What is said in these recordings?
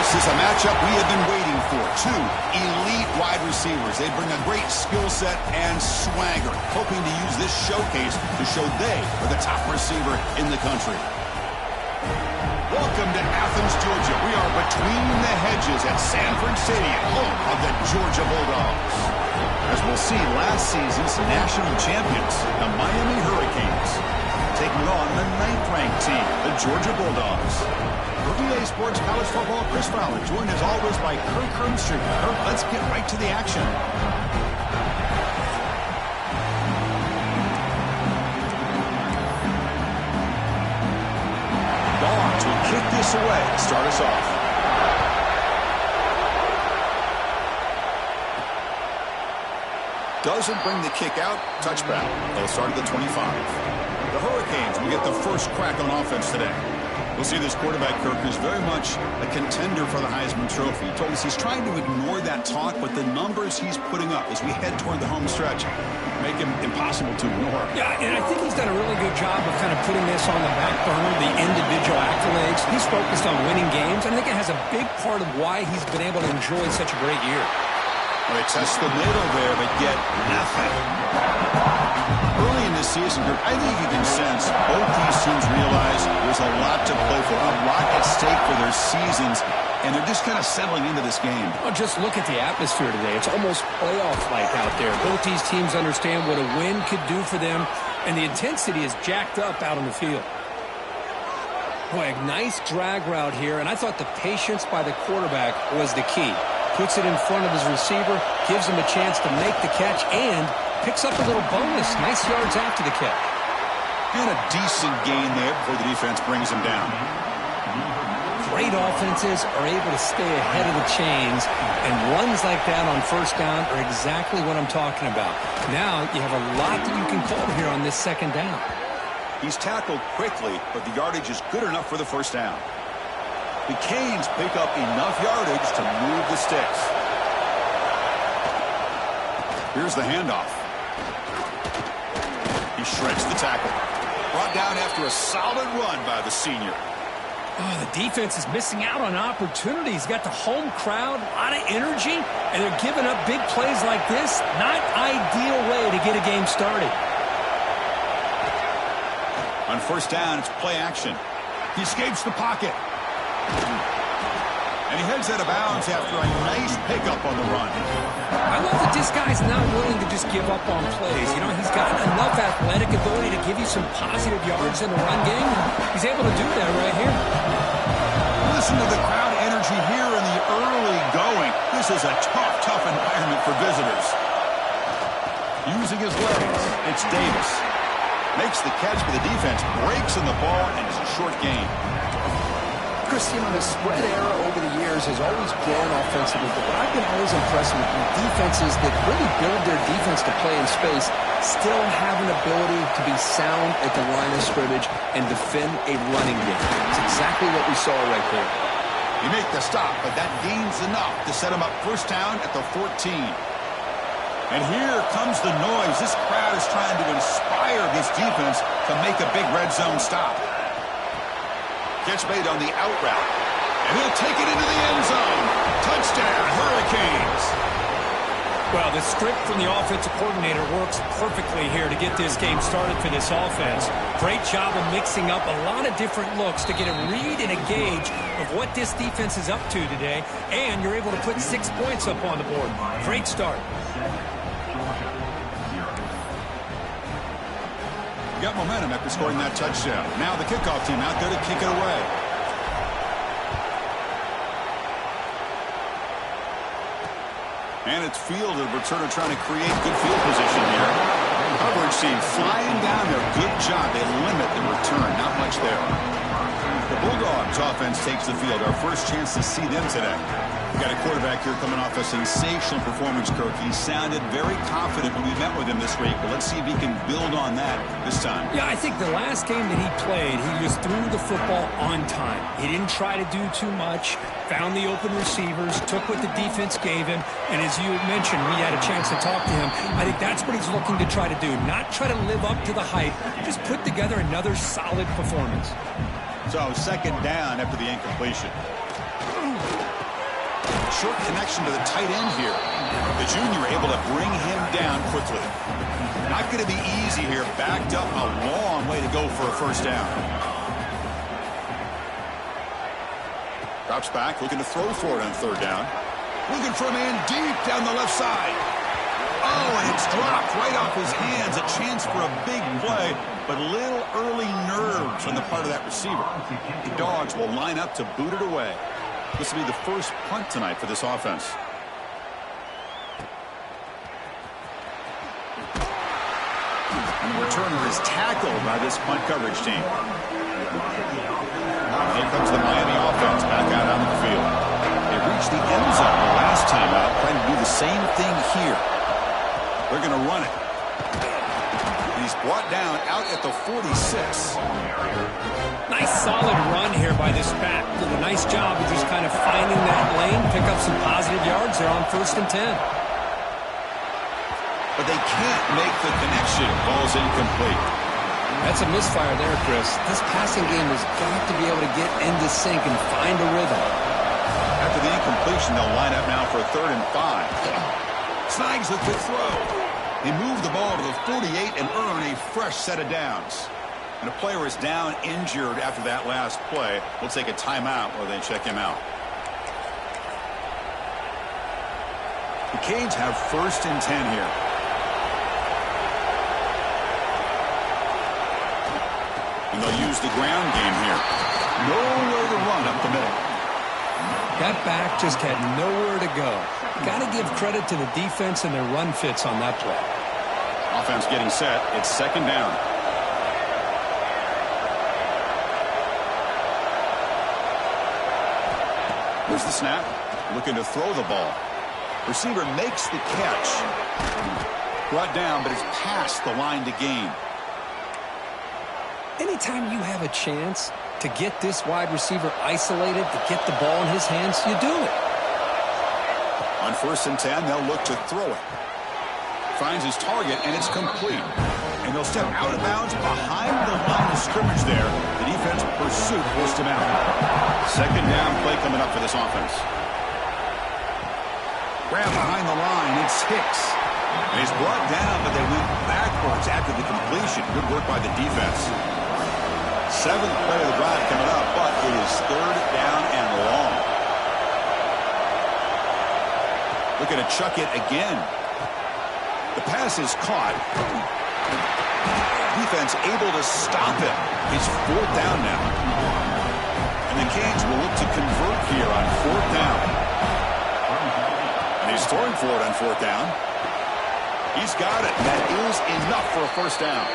This is a matchup we have been waiting for. Two elite wide receivers. They bring a great skill set and swagger, hoping to use this showcase to show they are the top receiver in the country. Welcome to Athens, Georgia. We are between the hedges at Sanford Stadium, home of the Georgia Bulldogs. As we'll see, last season's national champions, the Miami Hurricanes, taking on the 9th-ranked team, the Georgia Bulldogs. For EA Sports College Football, Chris Fowler, joined as always by Kirk Hermstreet. Kirk, let's get right to the action. Dogs will kick this away to start us off. Doesn't bring the kick out. Touchback. They'll start at the 25. The Hurricanes will get the first crack on offense today. We'll see this quarterback, Kirk, is very much a contender for the Heisman Trophy. He told us he's trying to ignore that talk, but the numbers he's putting up as we head toward the home stretch make him impossible to ignore. Yeah, and I think he's done a really good job of kind of putting this on the back burner, the individual accolades. He's focused on winning games, and I think it has a big part of why he's been able to enjoy such a great year. Well, they test the middle there, but get nothing. Early in this season, I think you can sense both these teams realize there's a lot to play for, a lot at stake for their seasons, and they're just kind of settling into this game. Well, just look at the atmosphere today. It's almost playoff-like out there. Both these teams understand what a win could do for them, and the intensity is jacked up out on the field. Boy, a nice drag route here, and I thought the patience by the quarterback was the key. Puts it in front of his receiver, gives him a chance to make the catch, and picks up a little bonus. Nice yards after the catch. And a decent gain there before the defense brings him down. Great offenses are able to stay ahead of the chains, and runs like that on first down are exactly what I'm talking about. Now you have a lot that you can call here on this second down. He's tackled quickly, but the yardage is good enough for the first down. The Canes pick up enough yardage to move the sticks. Here's the handoff. He shreds the tackle. Brought down after a solid run by the senior. Oh, the defense is missing out on opportunities. Got the home crowd, a lot of energy, and they're giving up big plays like this. Not ideal way to get a game started. On first down, it's play action. He escapes the pocket. And he heads out of bounds after a nice pickup on the run. I love that this guy's not willing to just give up on plays. You know, he's got enough athletic ability to give you some positive yards in the run game. He's able to do that right here. Listen to the crowd energy here in the early going. This is a tough environment for visitors. Using his legs, it's Davis. Makes the catch, but the defense breaks in the ball, and it's a short gain. Chris, you know, the spread era over the years has always grown offensively, but what I've been always impressed with defenses that really build their defense to play in space still have an ability to be sound at the line of scrimmage and defend a running game. It's exactly what we saw right there. You make the stop, but that gains enough to set him up first down at the 14. And here comes the noise. This crowd is trying to inspire this defense to make a big red zone stop. Catch made on the out route. And he'll take it into the end zone. Touchdown, Hurricanes. Well, the script from the offensive coordinator works perfectly here to get this game started for this offense. Great job of mixing up a lot of different looks to get a read and a gauge of what this defense is up to today. And you're able to put 6 points up on the board. Great start. Got momentum after scoring that touchdown. Now the kickoff team out there to kick it away. And it's fielded. Returner trying to create good field position here. Coverage team flying down there. Good job. They limit the return. Not much there. The Bulldogs offense takes the field. Our first chance to see them today. We got a quarterback here coming off a sensational performance, Kirk. He sounded very confident when we met with him this week, but let's see if he can build on that this time. Yeah, I think the last game that he played, he just threw the football on time. He didn't try to do too much, found the open receivers, took what the defense gave him, and as you mentioned, we had a chance to talk to him. I think that's what he's looking to try to do, not try to live up to the hype, just put together another solid performance. So second down after the incompletion. short connection to the tight end here. The junior able to bring him down quickly. Not going to be easy here. Backed up a long way to go for a first down. Drops back, looking to throw for it on third down. Looking for a man deep down the left side. Oh, and it's dropped right off his hands. A chance for a big play, but little early nerves on the part of that receiver. The Dogs will line up to boot it away. This will be the first punt tonight for this offense. And the returner is tackled by this punt coverage team. Here comes the Miami offense back out onto the field. They reached the end zone the last time out, trying to do the same thing here. They're going to run it. He's brought down out at the 46. Nice solid run here by this back. Did a nice job of just kind of finding that lane, pick up some positive yards there on 1st and 10. But they can't make the connection. Ball's incomplete. That's a misfire there, Chris. This passing game has got to be able to get into sync and find a rhythm. After the incompletion, they'll line up now for a 3rd and 5. Snags with the throw. They move the ball to the 48 and earn a fresh set of downs. And a player is down injured after that last play. We'll take a timeout while they check him out. The Canes have 1st and 10 here. And they'll use the ground game here. Nowhere to run up the middle. That back just had nowhere to go. Got to give credit to the defense and their run fits on that play. Offense getting set. It's 2nd down. Here's the snap. Looking to throw the ball. Receiver makes the catch. Brought down, but it's past the line to gain. Anytime you have a chance to get this wide receiver isolated, to get the ball in his hands, you do it. On 1st and 10, they'll look to throw it. Finds his target, and it's complete. And they'll step out of bounds behind the line of scrimmage there. The defense pursuit forced him out. 2nd down play coming up for this offense. Grab behind the line. It's Hicks. And he's brought down, but they went backwards after the completion. Good work by the defense. 7th play of the drive coming up, but it is 3rd down and long. Looking to chuck it again. The pass is caught. Defense able to stop it. It's 4th down now. And the Canes will look to convert here on 4th down. And he's throwing for it on 4th down. He's got it. That is enough for a first down.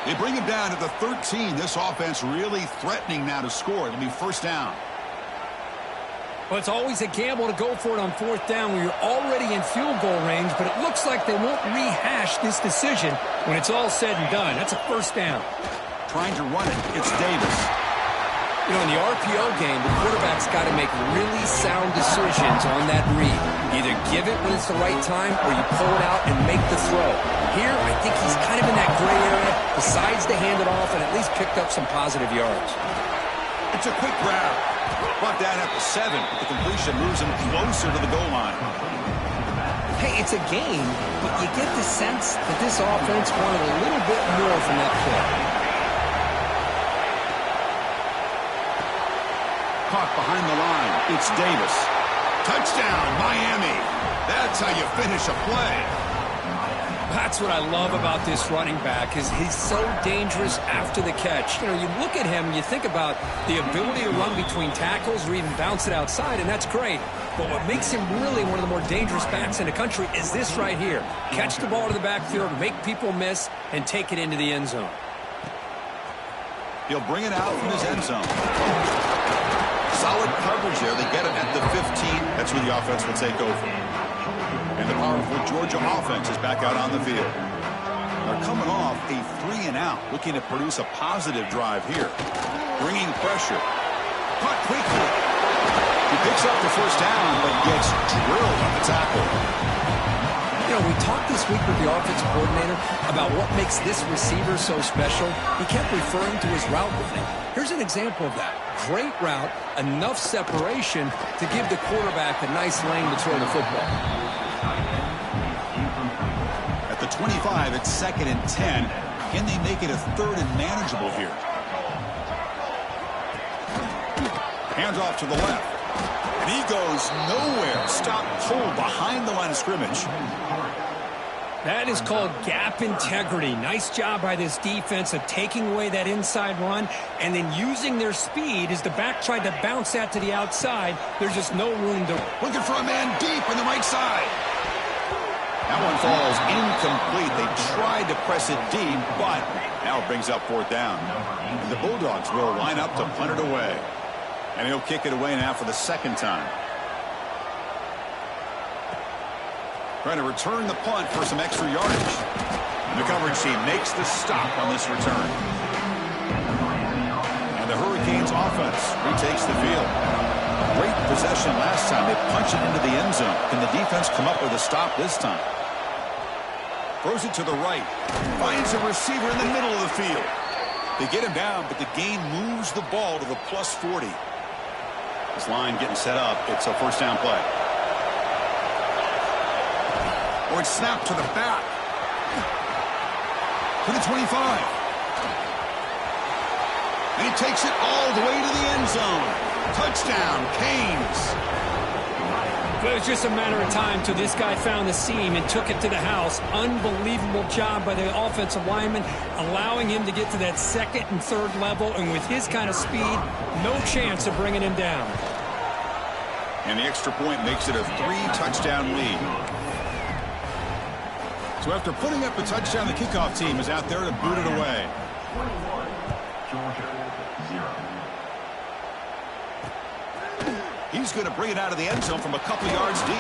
They bring him down to the 13. This offense really threatening now to score. It'll be first down. Well, it's always a gamble to go for it on 4th down when you're already in field goal range, but it looks like they won't rehash this decision when it's all said and done. That's a first down. Trying to run it. It's Davis. You know, in the RPO game, the quarterback's got to make really sound decisions on that read. Either give it when it's the right time or you pull it out and make the throw. Here, I think he's kind of in that gray area, decides to hand it off and at least picked up some positive yards. It's a quick grab. Brought down at the 7. The completion moves him closer to the goal line. Hey, it's a game, but you get the sense that this offense wanted a little bit more from that play. Caught behind the line. It's Davis. Touchdown, Miami. That's how you finish a play. That's what I love about this running back is he's so dangerous after the catch. You know, you look at him, you think about the ability to run between tackles or even bounce it outside, and that's great. But what makes him really one of the more dangerous backs in the country is this right here. Catch the ball to the backfield, make people miss, and take it into the end zone. He'll bring it out from his end zone. Solid coverage there. They get him at the 15. That's where the offense will take over. And the powerful Georgia offense is back out on the field. They're coming off a 3-and-out, looking to produce a positive drive here. Bringing pressure. Caught quickly. He picks up the first down, but gets drilled on the tackle. You know, we talked this week with the offensive coordinator about what makes this receiver so special. He kept referring to his route running. Here's an example of that. great route, enough separation to give the quarterback a nice lane to throw the football. At the 25, it's 2nd and 10. Can they make it a 3rd and manageable here? Hands off to the left. And he goes nowhere. Stop cold behind the line of scrimmage. That is called gap integrity. Nice job by this defense of taking away that inside run and then using their speed as the back tried to bounce that to the outside. There's just no room to... Looking for a man deep on the right side. That one falls incomplete. They tried to press it deep, but now it brings up 4th down. And the Bulldogs will line up to punt it away. And he'll kick it away now for the 2nd time. Trying to return the punt for some extra yardage. And the coverage team makes the stop on this return. And the Hurricanes offense retakes the field. Great possession last time. They punch it into the end zone. Can the defense come up with a stop this time? Throws it to the right. Finds a receiver in the middle of the field. They get him down, but the gain moves the ball to the +40. This line getting set up. It's a 1st down play. Or it's snapped to the back. To the 25. And he takes it all the way to the end zone. Touchdown, Canes. Well, it was just a matter of time till this guy found the seam and took it to the house. Unbelievable job by the offensive lineman, allowing him to get to that 2nd and 3rd level. And with his kind of speed, no chance of bringing him down. And the extra point makes it a 3-touchdown lead. So after putting up a touchdown, the kickoff team is out there to boot it away. He's going to bring it out of the end zone from a couple yards deep.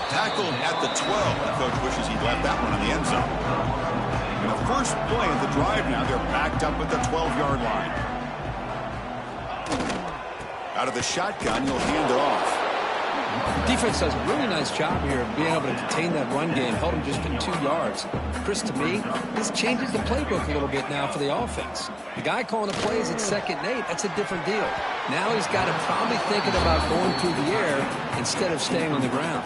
Tackled at the 12. The coach wishes he'd left that one in the end zone. And the first play of the drive now, they're backed up at the 12-yard line. Out of the shotgun, he'll hand it off. Defense does a really nice job here of being able to contain that run game, held him just to 2 yards. Chris, to me, this changes the playbook a little bit now for the offense. The guy calling the plays at 2nd and 8, that's a different deal. Now he's got him probably thinking about going through the air instead of staying on the ground.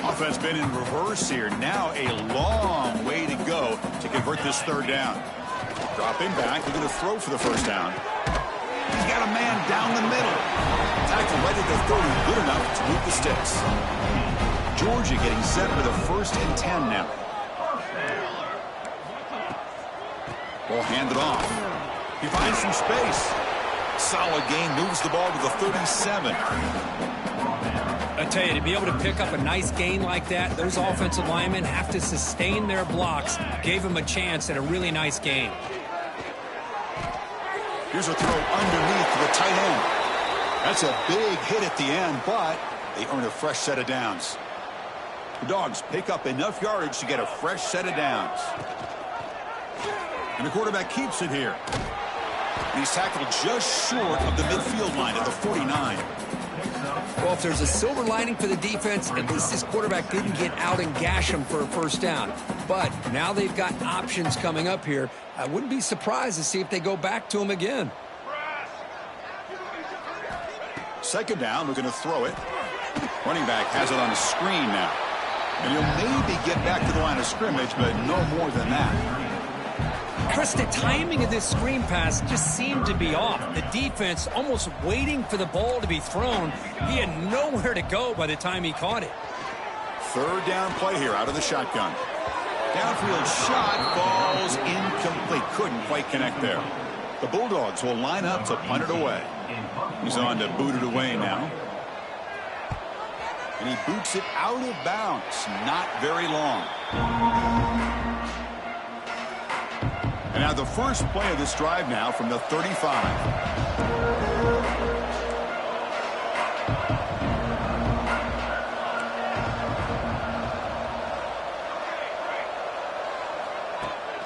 Offense been in reverse here. Now a long way to go to convert this 3rd down. Dropping back, they're going to throw for the 1st down. He's got a man down the middle. Tackle right at the 30, good enough to move the sticks. Georgia getting set with a 1st and 10 now. Ball handed off. He finds some space. Solid gain, moves the ball to the 37. I tell you, to be able to pick up a nice gain like that, those offensive linemen have to sustain their blocks. Gave him a chance at a really nice gain. Here's a throw underneath to the tight end. That's a big hit at the end, but they earn a fresh set of downs. The Dogs pick up enough yardage to get a fresh set of downs. And the quarterback keeps it here. And he's tackled just short of the midfield line at the 49. Well, if there's a silver lining for the defense, at least this quarterback didn't get out and gash him for a 1st down. But now they've got options coming up here. I wouldn't be surprised to see if they go back to him again. 2nd down, looking to throw it. Running back has it on the screen now. And he'll maybe get back to the line of scrimmage, but no more than that. Chris, the timing of this screen pass just seemed to be off. The defense almost waiting for the ball to be thrown. He had nowhere to go by the time he caught it. 3rd down play here out of the shotgun. Downfield shot falls incomplete. Couldn't quite connect there. The Bulldogs will line up to punt it away. He's on to boot it away now. And he boots it out of bounds. Not very long. And now the first play of this drive now from the 35.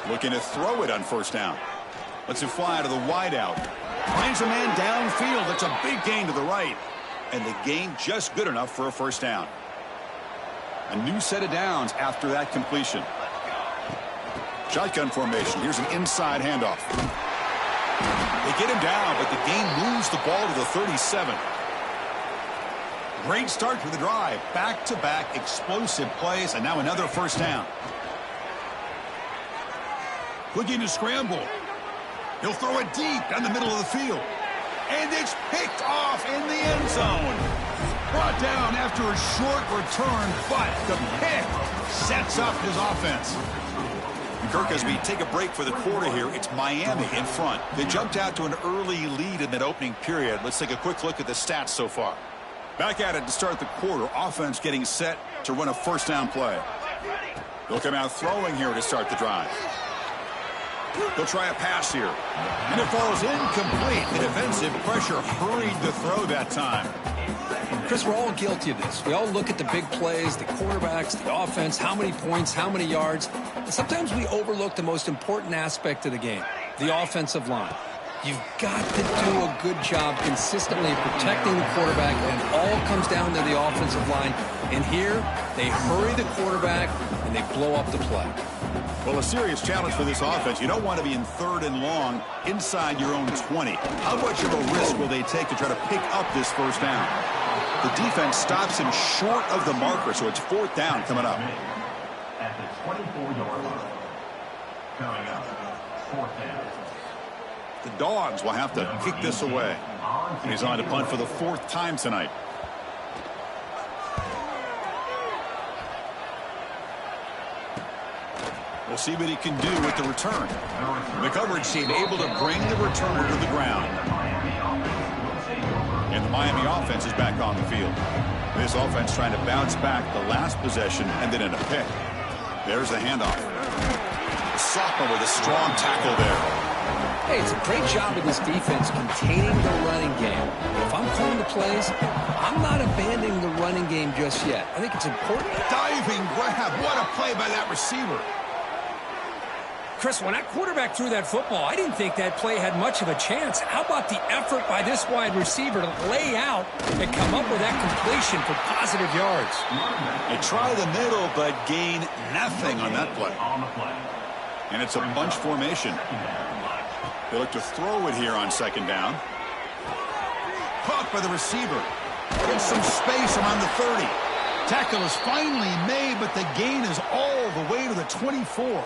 Looking to throw it on 1st down. Lets it fly to the wideout. Finds a man downfield. That's a big gain to the right. And the gain just good enough for a 1st down. A new set of downs after that completion. Shotgun formation. Here's an inside handoff. They get him down, but the gain moves the ball to the 37. Great start to the drive. Back-to-back explosive plays, and now another first down. Looking to scramble. He'll throw it deep down the middle of the field. And it's picked off in the end zone. Brought down after a short return, but the pick sets up his offense. Kirk, as we take a break for the quarter here, it's Miami in front. They jumped out to an early lead in that opening period. Let's take a quick look at the stats so far. Back at it to start the quarter. Offense getting set to run a first down play. They'll come out throwing here to start the drive. They'll try a pass here. And it falls incomplete. The defensive pressure hurried the throw that time. Chris, we're all guilty of this. We all look at the big plays, the quarterbacks, the offense, how many points, how many yards. And sometimes we overlook the most important aspect of the game, the offensive line. You've got to do a good job consistently protecting the quarterback, and it all comes down to the offensive line. And here, they hurry the quarterback, and they blow up the play. Well, a serious challenge for this offense. You don't want to be in 3rd and long inside your own 20. How much of a risk will they take to try to pick up this first down? The defense stops him short of the marker, so it's 4th down coming up. At the 24-yard line. Coming up, 4th down. The Dogs will have to kick this away. He's on to punt for the 4th time tonight. We'll see what he can do with the return. The coverage team able to bring the returner to the ground. And the Miami offense is back on the field. This offense trying to bounce back the last possession and then in a pick. There's the handoff. Sophomore with a strong tackle there. Hey, it's a great job of this defense containing the running game. But if I'm calling the plays, I'm not abandoning the running game just yet. I think it's important. Diving grab. What a play by that receiver. Chris, when that quarterback threw that football, I didn't think that play had much of a chance. How about the effort by this wide receiver to lay out and come up with that completion for positive yards? They try the middle, but gain nothing on that play. And it's a bunch formation. They look to throw it here on 2nd down. Caught by the receiver. Gets some space around the 30. Tackle is finally made, but the gain is all the way to the 24.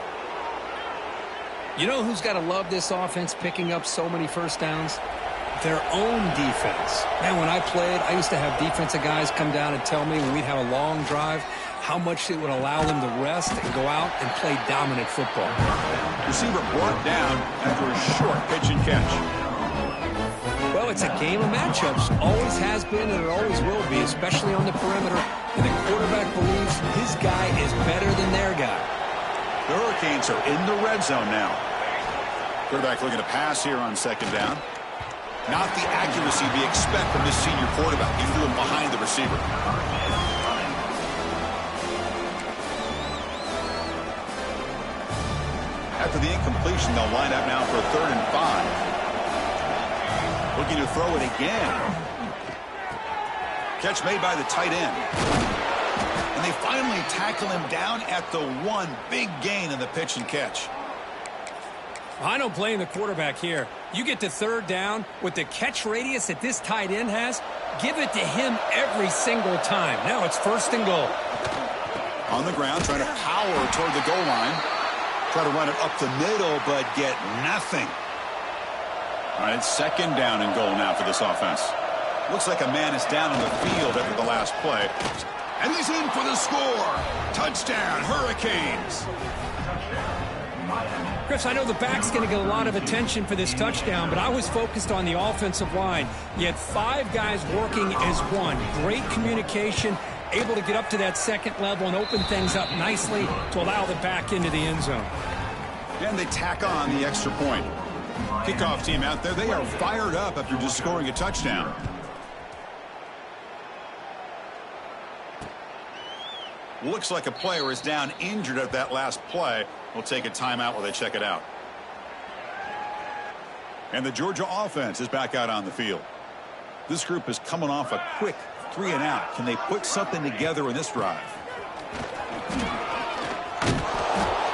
You know who's got to love this offense picking up so many first downs? Their own defense. Man, when I played, I used to have defensive guys come down and tell me when we'd have a long drive how much it would allow them to rest and go out and play dominant football. Receiver brought down after a short pitch and catch. Well, it's a game of matchups. Always has been and it always will be, especially on the perimeter. And the quarterback believes his guy is better than their guy. The Hurricanes are in the red zone now. Quarterback looking to pass here on 2nd down. Not the accuracy we expect from this senior quarterback. He threw him behind the receiver. After the incompletion, they'll line up now for a 3rd and 5. Looking to throw it again. Catch made by the tight end. And they finally tackle him down at the 1. Big gain in the pitch and catch. I don't blame the quarterback here. You get to 3rd down with the catch radius that this tight end has, give it to him every single time. Now it's 1st and goal. On the ground, trying to power toward the goal line. Try to run it up the middle, but get nothing. All right, 2nd down and goal now for this offense. Looks like a man is down on the field after the last play. And he's in for the score. Touchdown, Hurricanes. Chris, I know the back's going to get a lot of attention for this touchdown, but I was focused on the offensive line. You had 5 guys working as one. Great communication, able to get up to that 2nd level and open things up nicely to allow the back into the end zone. And they tack on the extra point. Kickoff team out there, they are fired up after just scoring a touchdown. Looks like a player is down injured at that last play. We'll take a timeout while they check it out. And the Georgia offense is back out on the field. This group is coming off a quick 3 and out. Can they put something together in this drive?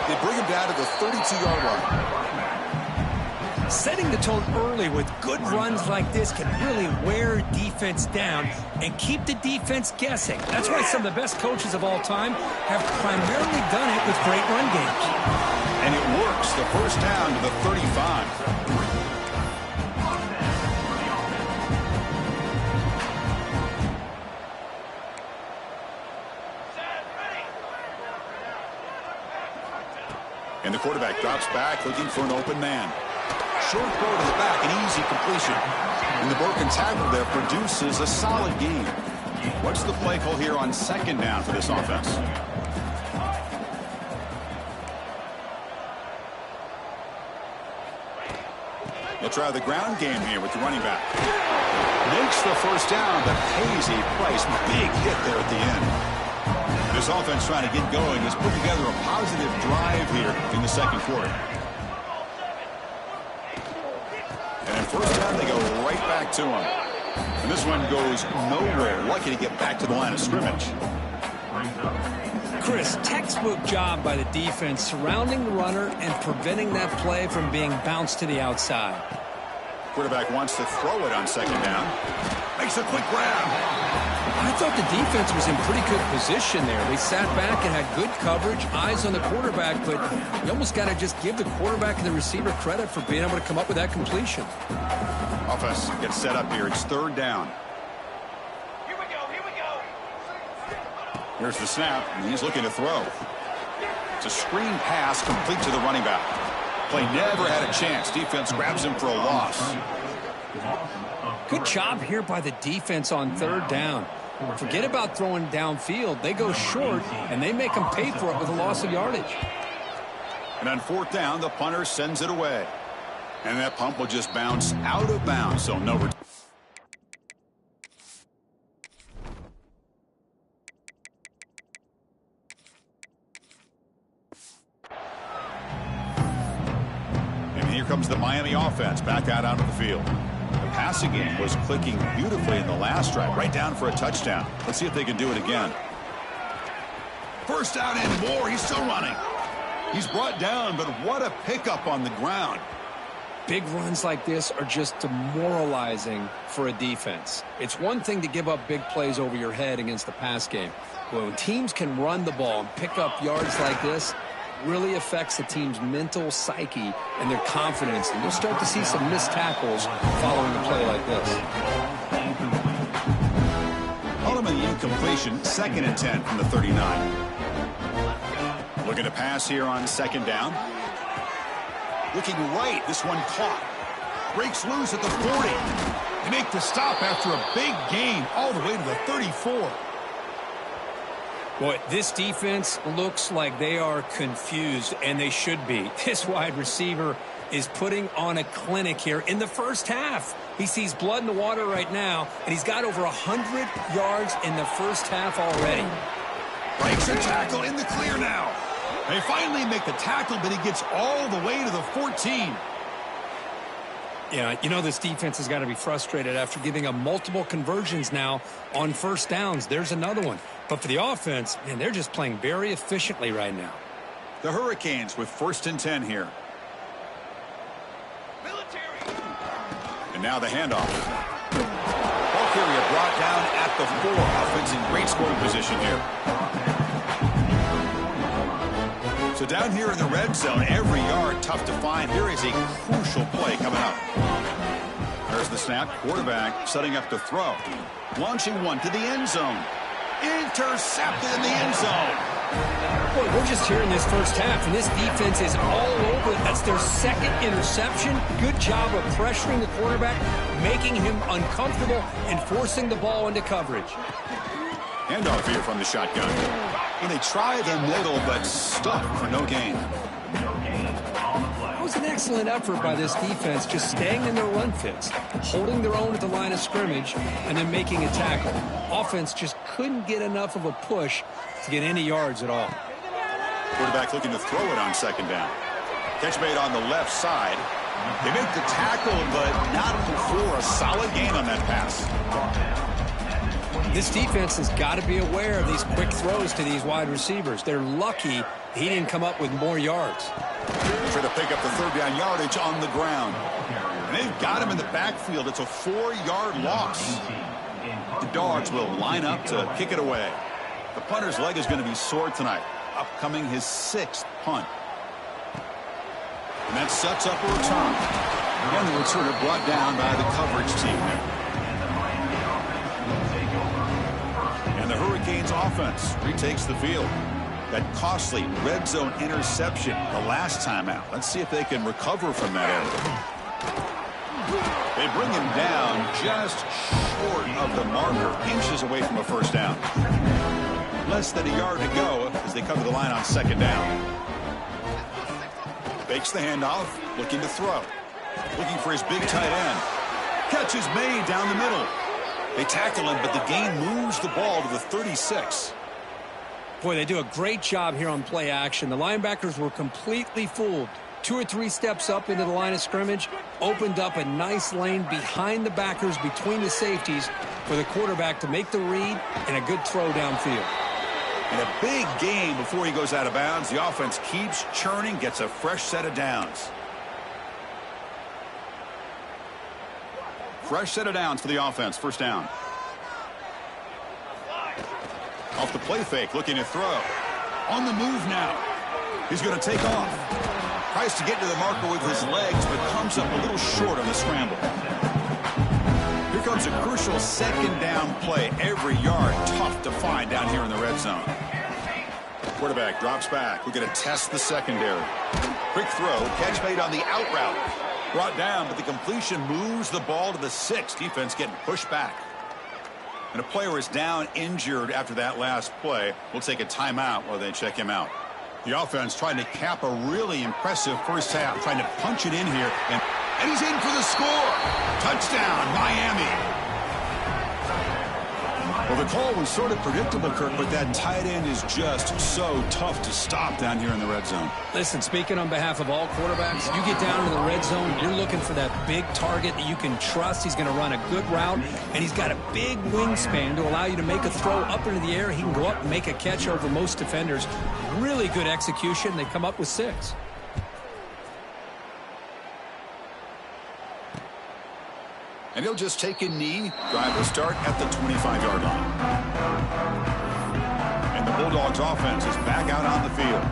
They bring him down to the 32-yard line. Setting the tone early with good runs like this can really wear defense down and keep the defense guessing. That's why some of the best coaches of all time have primarily done it with great run games. And it works. The first down to the 35. And the quarterback drops back, looking for an open man. Short throw to the back, an easy completion. And the broken tackle there produces a solid gain. What's the play call here on second down for this offense? They'll try the ground game here with the running back. Makes the first down, but pays a price. Big hit there at the end. This offense trying to get going has put together a positive drive here in the second quarter. And at first down, they go right back to him. And this one goes nowhere. Lucky to get back to the line of scrimmage. Chris, textbook job by the defense surrounding the runner and preventing that play from being bounced to the outside. Quarterback wants to throw it on second down. Makes a quick grab. I thought the defense was in pretty good position there. They sat back and had good coverage, eyes on the quarterback, but you almost got to just give the quarterback and the receiver credit for being able to come up with that completion. Offense gets set up here. It's third down. Here we go. Here's the snap, and he's looking to throw. It's a screen pass complete to the running back. Play never had a chance. Defense grabs him for a loss. Good job here by the defense on third down. Forget about throwing downfield. They go short, and they make them pay for it with a loss of yardage. And on fourth down, the punter sends it away. And that pump will just bounce out of bounds, so no return. And here comes the Miami offense back out onto the field. The passing game was clicking beautifully in the last drive, right down for a touchdown. Let's see if they can do it again. First down and more. He's still running. He's brought down, but what a pickup on the ground. Big runs like this are just demoralizing for a defense. It's one thing to give up big plays over your head against the pass game. But when teams can run the ball and pick up yards like this, really affects the team's mental psyche and their confidence. And you'll start to see some missed tackles following a play like this. Ultimately incompletion, 2nd and 10 from the 39. Looking to pass here on second down. Looking right, this one caught. Breaks loose at the 40. They make the stop after a big gain all the way to the 34. Boy, this defense looks like they are confused, and they should be. This wide receiver is putting on a clinic here in the first half. He sees blood in the water right now, and he's got over 100 yards in the first half already. Breaks a tackle in the clear now. They finally make the tackle, but he gets all the way to the 14. Yeah, you know this defense has got to be frustrated after giving up multiple conversions now on first downs. There's another one. But for the offense, man, they're just playing very efficiently right now. The Hurricanes with 1st and 10 here. And now the handoff. Ball carrier brought down at the 4. Offense in great scoring position here. So down here in the red zone, every yard tough to find. Here is a crucial play coming up. There's the snap. Quarterback setting up to throw. Launching one to the end zone. Intercepted in the end zone. Boy, we're just here in this first half, and this defense is all over it. That's their 2nd interception. Good job of pressuring the quarterback, making him uncomfortable, and forcing the ball into coverage. Handoff here from the shotgun. And they try the middle, but stuck for no gain. That was an excellent effort by this defense, just staying in their run fits, holding their own at the line of scrimmage, and then making a tackle. Offense just couldn't get enough of a push to get any yards at all. Quarterback looking to throw it on second down. Catch made on the left side. They make the tackle, but not before a solid gain on that pass. This defense has got to be aware of these quick throws to these wide receivers. They're lucky He didn't come up with more yards. Trying to pick up the third down yardage on the ground. And they've got him in the backfield. It's a 4-yard loss. The Dogs will line up to kick it away. The punter's leg is going to be sore tonight. Upcoming his 6th punt. And that sets up a return. And the returner brought down by the coverage team there. And the Hurricanes offense retakes the field. That costly red zone interception the last time out. Let's see if they can recover from that error. They bring him down just short of the marker, inches away from a first down. Less than a yard to go as they come to the line on 2nd down. Fakes the handoff, looking to throw. Looking for his big tight end. Catch is made down the middle. They tackle him, but the gain moves the ball to the 36. Boy, they do a great job here on play action. The linebackers were completely fooled. 2 or 3 steps up into the line of scrimmage, opened up a nice lane behind the backers between the safeties for the quarterback to make the read and a good throw downfield. And a big gain before he goes out of bounds. The offense keeps churning, gets a fresh set of downs. Fresh set of downs for the offense. First down. Off the play fake, looking to throw. On the move now. He's going to take off. Tries to get to the marker with his legs, but comes up a little short on the scramble. Here comes a crucial 2nd down play. Every yard tough to find down here in the red zone. Quarterback drops back. We're going to test the secondary. Quick throw. Catch made on the out route. Brought down, but the completion moves the ball to the 6. Defense getting pushed back. And a player is down injured after that last play. We'll take a timeout while they check him out. The offense trying to cap a really impressive first half, trying to punch it in here. And he's in for the score. Touchdown, Miami. Well, the call was sort of predictable, Kirk, but that tight end is just so tough to stop down here in the red zone. Listen, speaking on behalf of all quarterbacks, you get down to the red zone, you're looking for that big target that you can trust. He's going to run a good route, and he's got a big wingspan to allow you to make a throw up into the air. He can go up and make a catch over most defenders. Really good execution. They come up with 6. And he'll just take a knee. Drive will start at the 25-yard line. And the Bulldogs offense is back out on the field.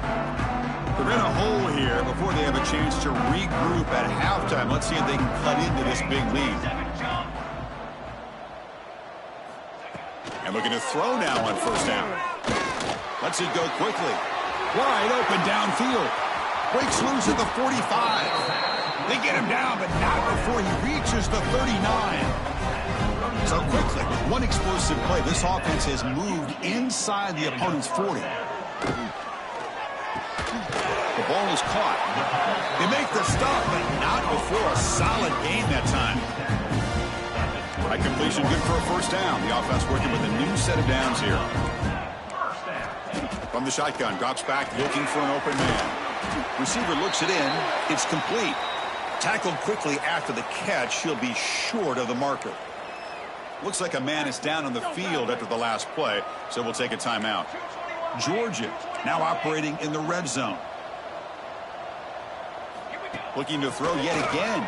They're in a hole here before they have a chance to regroup at halftime. Let's see if they can cut into this big lead. And looking to throw now on first down. Lets it go quickly. Wide open downfield. Breaks loose at the 45. They get him down, but not before he reaches the 39. So quickly, with one explosive play, this offense has moved inside the opponent's 40. The ball is caught. They make the stop, but not before a solid gain that time. Right completion, good for a first down. The offense working with a new set of downs here. From the shotgun, drops back, looking for an open man. Receiver looks it in. It's complete. Tackled quickly after the catch. He'll be short of the marker. Looks like a man is down on the field after the last play, so we'll take a timeout. Georgia now operating in the red zone. Looking to throw yet again.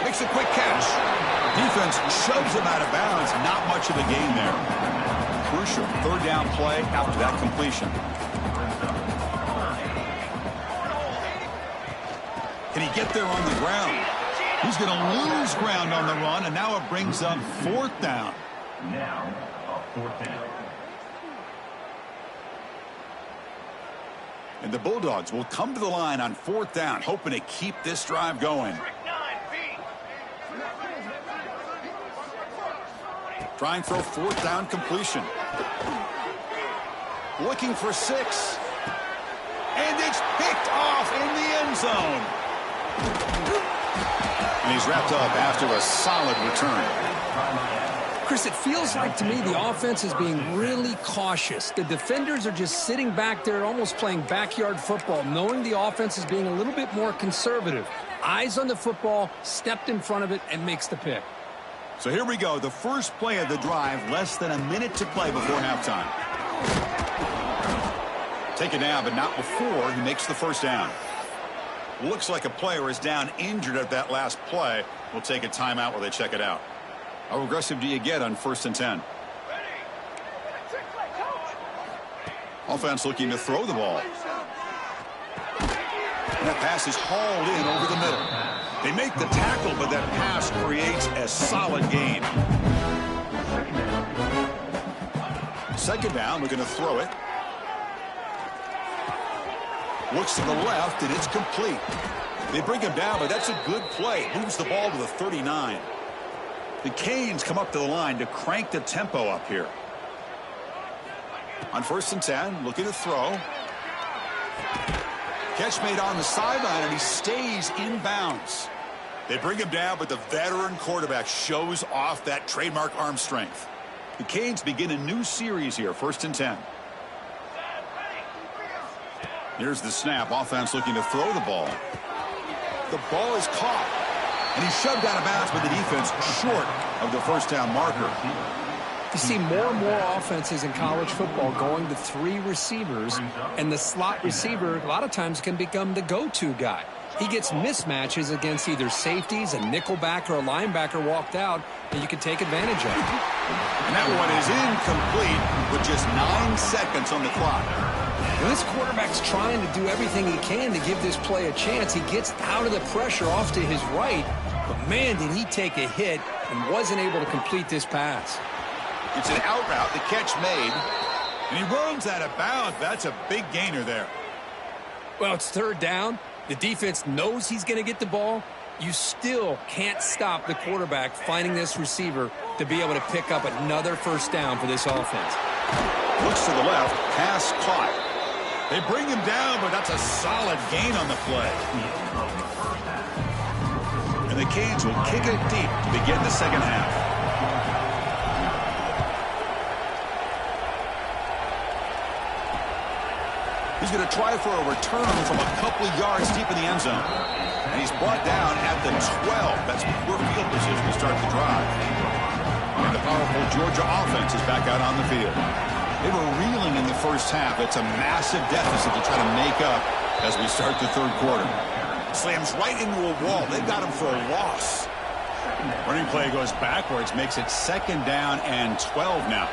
Makes a quick catch. Defense shoves him out of bounds. Not much of a gain there. Crucial 3rd down play after that completion. Can he get there on the ground? He's going to lose ground on the run, and now it brings up 4th down. Now, a 4th down. And the Bulldogs will come to the line on 4th down, hoping to keep this drive going. Trying for a 4th down completion. Looking for 6. And it's picked off in the end zone. And he's wrapped up after a solid return. Chris, it feels like to me the offense is being really cautious. The defenders are just sitting back there almost playing backyard football, knowing the offense is being a little bit more conservative. Eyes on the football, stepped in front of it, and makes the pick. So here we go, the first play of the drive, less than a minute to play before halftime. Take it now, but not before he makes the first down. Looks like a player is down injured at that last play. We'll take a timeout while they check it out. How aggressive do you get on 1st and 10? Offense looking to throw the ball. And that pass is hauled in over the middle. They make the tackle, but that pass creates a solid gain. 2nd down, we're going to throw it. Looks to the left, and it's complete. They bring him down, but that's a good play. Moves the ball to the 39. The Canes come up to the line to crank the tempo up here. On 1st and 10, looking to throw. Catch made on the sideline, and he stays in bounds. They bring him down, but the veteran quarterback shows off that trademark arm strength. The Canes begin a new series here, 1st and 10. Here's the snap. Offense looking to throw the ball. The ball is caught, and he's shoved out of bounds by the defense short of the first down marker. You see more and more offenses in college football going to 3 receivers, and the slot receiver a lot of times can become the go-to guy. He gets mismatches against either safeties, a nickelbacker, or a linebacker walked out, and you can take advantage of it. And that one is incomplete with just 9 seconds on the clock. Well, this quarterback's trying to do everything he can to give this play a chance. He gets out of the pressure off to his right, but man, did he take a hit and wasn't able to complete this pass. It's an out route, the catch made, and he runs out of bounds. That's a big gainer there. Well, it's 3rd down. The defense knows he's going to get the ball. You still can't stop the quarterback finding this receiver to be able to pick up another 1st down for this offense. Looks to the left, pass caught. They bring him down, but that's a solid gain on the play. And the Canes will kick it deep to begin the 2nd half. He's going to try for a return from a couple of yards deep in the end zone. And he's brought down at the 12. That's poor field position to start the drive. And the powerful Georgia offense is back out on the field. They were reeling in the first half. It's a massive deficit to try to make up as we start the 3rd quarter. Slams right into a wall. They've got him for a loss. Running play goes backwards, makes it 2nd down and 12 now.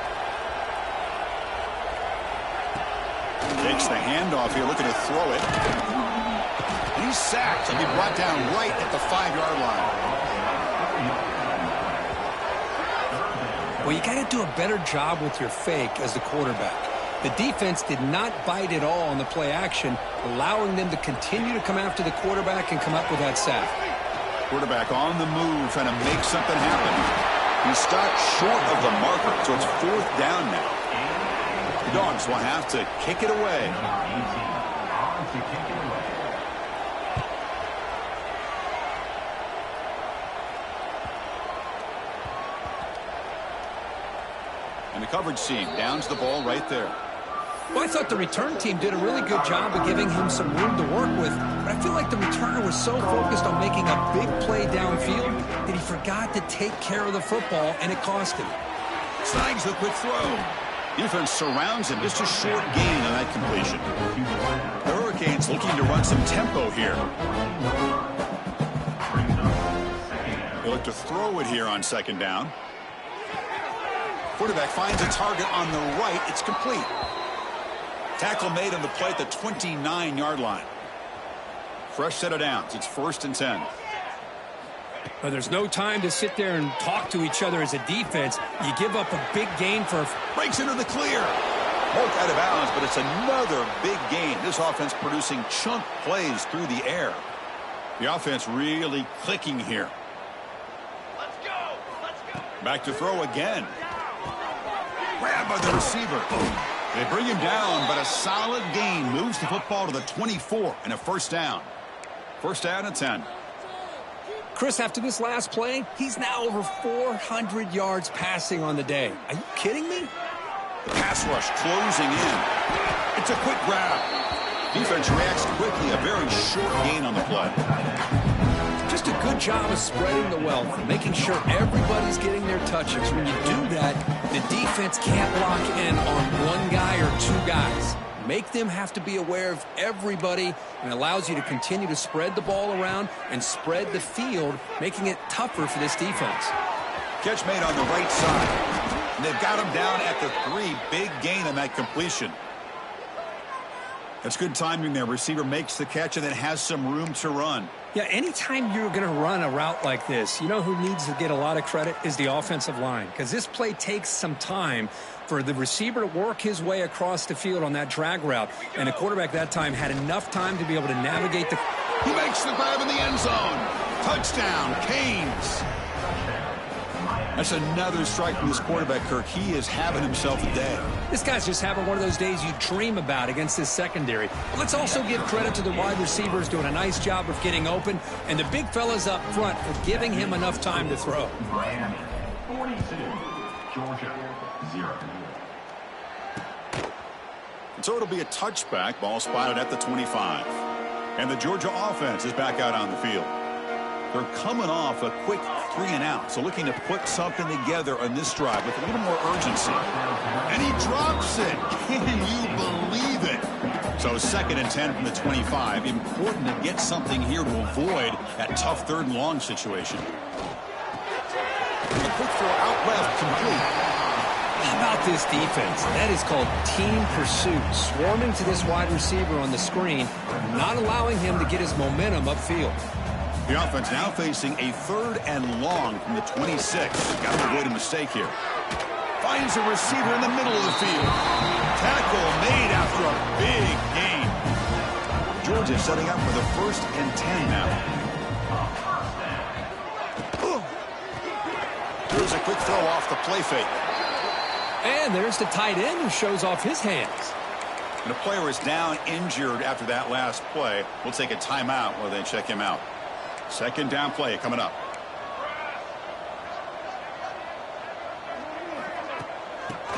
Takes the handoff here, looking to throw it. And he's sacked. He'll be brought down right at the 5-yard line. Well, you got to do a better job with your fake as the quarterback. The defense did not bite at all on the play action, allowing them to continue to come after the quarterback and come up with that sack. Quarterback on the move, trying to make something happen. He stopped short of the marker, so it's 4th down now. The Dogs will have to kick it away. And the coverage team downs the ball right there. Well, I thought the return team did a really good job of giving him some room to work with, but I feel like the returner was so focused on making a big play downfield that he forgot to take care of the football, and it cost him. Snags the quick throw. Defense surrounds him. Just a short gain on that completion. The Hurricanes looking to run some tempo here. They look to throw it here on 2nd down. Quarterback finds a target on the right. It's complete. Tackle made on the play at the 29-yard line. Fresh set of downs. It's 1st and 10. Well, there's no time to sit there and talk to each other as a defense. You give up a big gain for... Breaks into the clear. Poked out of bounds, but it's another big gain. This offense producing chunk plays through the air. The offense really clicking here. Let's go. Let's go. Back to throw again. Grabbed by the receiver. They bring him down, but a solid gain moves the football to the 24 and a 1st down. 1st down and 10. Chris, after this last play, he's now over 400 yards passing on the day. Are you kidding me? The pass rush closing in. It's a quick grab. Defense reacts quickly. A very short gain on the play. Just a good job of spreading the wealth, making sure everybody's getting their touches. When you do that, the defense can't lock in on one guy or 2 guys. Make them have to be aware of everybody, and allows you to continue to spread the ball around and spread the field, making it tougher for this defense. Catch made on the right side. And they've got him down at the 3. Big gain on that completion. That's good timing there. Receiver makes the catch and then has some room to run. Yeah, anytime you're going to run a route like this, you know who needs to get a lot of credit is the offensive line, because this play takes some time for the receiver to work his way across the field on that drag route, and the quarterback that time had enough time to be able to navigate the... He makes the grab in the end zone. Touchdown, Canes. That's another strike from this quarterback, Kirk. He is having himself a day. This guy's just having one of those days you dream about against this secondary. But let's also give credit to the wide receivers doing a nice job of getting open, and the big fellas up front for giving him enough time to throw. Miami, 42. Georgia, 0. And so it'll be a touchback. Ball spotted at the 25. And the Georgia offense is back out on the field. They're coming off a quick 3-and-out, so looking to put something together on this drive with a little more urgency. And he drops it. Can you believe it? So 2nd and 10 from the 25. Important to get something here to avoid that tough 3rd and long situation. A quick throw out left, complete. How about this defense? That is called team pursuit. Swarming to this wide receiver on the screen, not allowing him to get his momentum upfield. The offense now facing a 3rd and long from the 26. Got to avoid a mistake here. Finds a receiver in the middle of the field. Tackle made after a big gain. Georgia setting up for the 1st and 10 now. Here's a quick throw off the play fake. And there's the tight end who shows off his hands. And a player is down injured after that last play. We'll take a timeout while they check him out. 2nd down play coming up.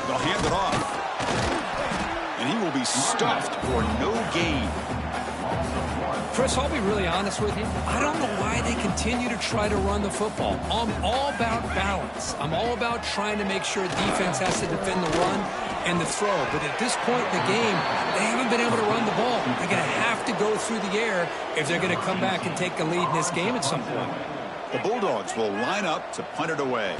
They'll hand it off. And he will be stuffed for no gain. Chris, I'll be really honest with you. I don't know why they continue to try to run the football. I'm all about balance. I'm all about trying to make sure defense has to defend the run and the throw. But at this point in the game, they haven't been able to run the ball. They're going to have to go through the air if they're going to come back and take the lead in this game at some point. The Bulldogs will line up to punt it away.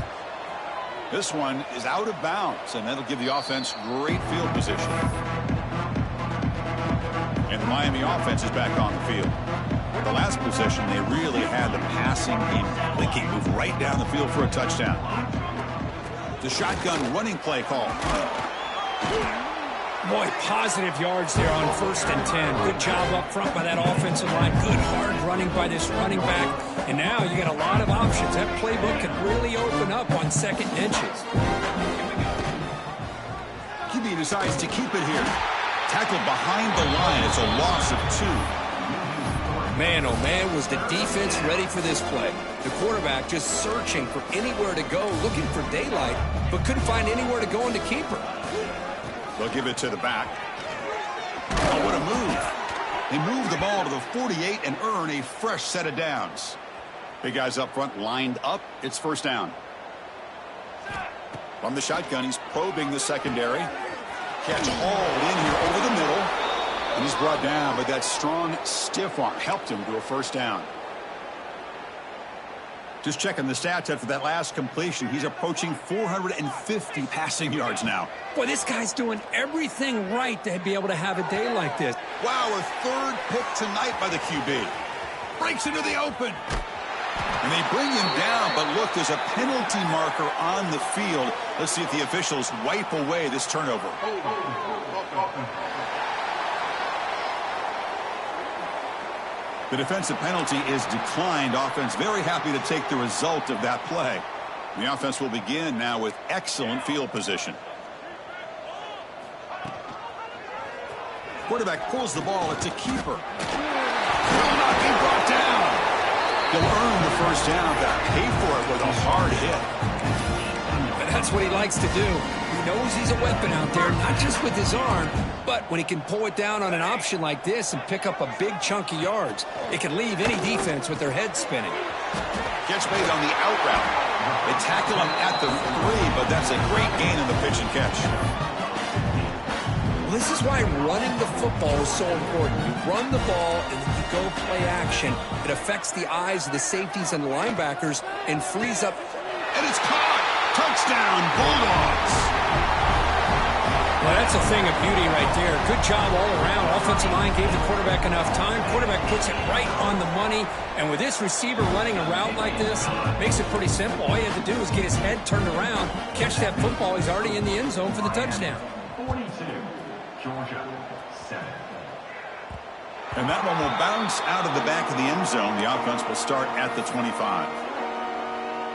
This one is out of bounds, and that'll give the offense great field position. And the Miami offense is back on the field. The last possession, they really had the passing game clicking, moved right down the field for a touchdown. The shotgun running play call. Boy, positive yards there on 1st and 10. Good job up front by that offensive line. Good hard running by this running back. And now you got a lot of options. That playbook can really open up on 2nd and inches. QB decides to keep it here. Tackled behind the line. It's a loss of 2. Man, oh man, was the defense ready for this play. The quarterback just searching for anywhere to go, looking for daylight, but couldn't find anywhere to go in the keeper. They'll give it to the back. Oh, what a move. They move the ball to the 48 and earn a fresh set of downs. Big guys up front lined up. It's 1st down. From the shotgun, he's probing the secondary. Catch hauled in here over the middle. And he's brought down, but that strong, stiff arm helped him to a 1st down. Just checking the stats after that last completion. He's approaching 450 passing yards now. Boy, this guy's doing everything right to be able to have a day like this. Wow, a 3rd pick tonight by the QB. Breaks into the open. And they bring him down, but look, there's a penalty marker on the field. Let's see if the officials wipe away this turnover. The defensive penalty is declined. Offense very happy to take the result of that play. The offense will begin now with excellent field position. Quarterback pulls the ball. It's a keeper. Will not be brought down. He'll earn the 1st down, but pay for it with a hard hit. And that's what he likes to do. He knows he's a weapon out there, not just with his arm, but when he can pull it down on an option like this and pick up a big chunk of yards, it can leave any defense with their head spinning. Gets made on the out route. They tackle him at the 3, but that's a great gain in the pitch and catch. Well, this is why running the football is so important. You run the ball and then you go play action. It affects the eyes of the safeties and the linebackers and frees up. And it's caught. Touchdown, Bulldogs. Well, that's a thing of beauty right there. Good job all around. Offensive line gave the quarterback enough time. Quarterback puts it right on the money. And with this receiver running a route like this, makes it pretty simple. All you have to do is get his head turned around, catch that football. He's already in the end zone for the touchdown. 42, Georgia, 7. And that one will bounce out of the back of the end zone. The offense will start at the 25.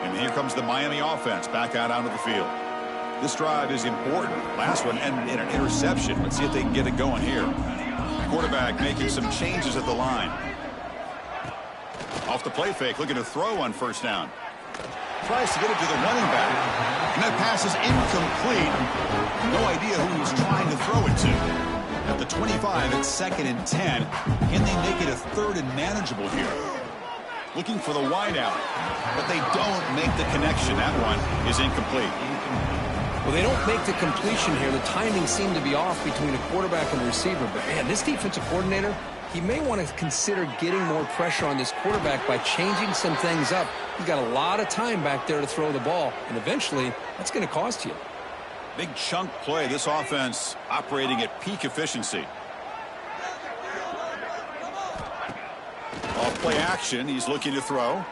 And here comes the Miami offense back out onto the field. This drive is important. Last one ended in an interception. Let's see if they can get it going here. Quarterback making some changes at the line. Off the play fake, looking to throw on first down. Tries to get it to the running back. And that pass is incomplete. No idea who he's trying to throw it to. At the 25, it's 2nd and 10. Can they make it a 3rd and manageable here? Looking for the wide out. But they don't make the connection. That one is incomplete. Well, they don't make the completion here. The timing seemed to be off between a quarterback and a receiver. But, man, this defensive coordinator, he may want to consider getting more pressure on this quarterback by changing some things up. He's got a lot of time back there to throw the ball, and eventually that's going to cost you. Big chunk play. This offense operating at peak efficiency. Off play action. He's looking to throw.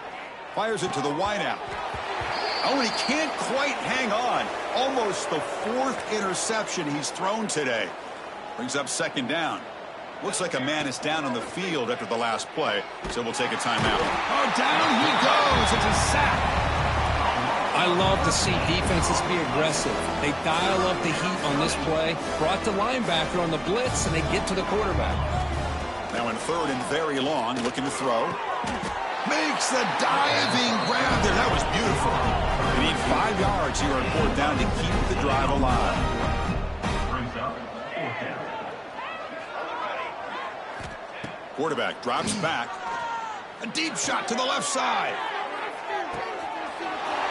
Fires it to the wideout. Oh, and he can't quite hang on. Almost the 4th interception he's thrown today. Brings up 2nd down. Looks like a man is down on the field after the last play, so we'll take a timeout. Oh, down he goes. It's a sack. I love to see defenses be aggressive. They dial up the heat on this play, brought the linebacker on the blitz, and they get to the quarterback. Now in 3rd and very long, looking to throw. Makes the diving grab there. That was beautiful. They need 5 yards here on 4th down to keep the drive alive. Brings up 4th down. Quarterback drops back. A deep shot to the left side.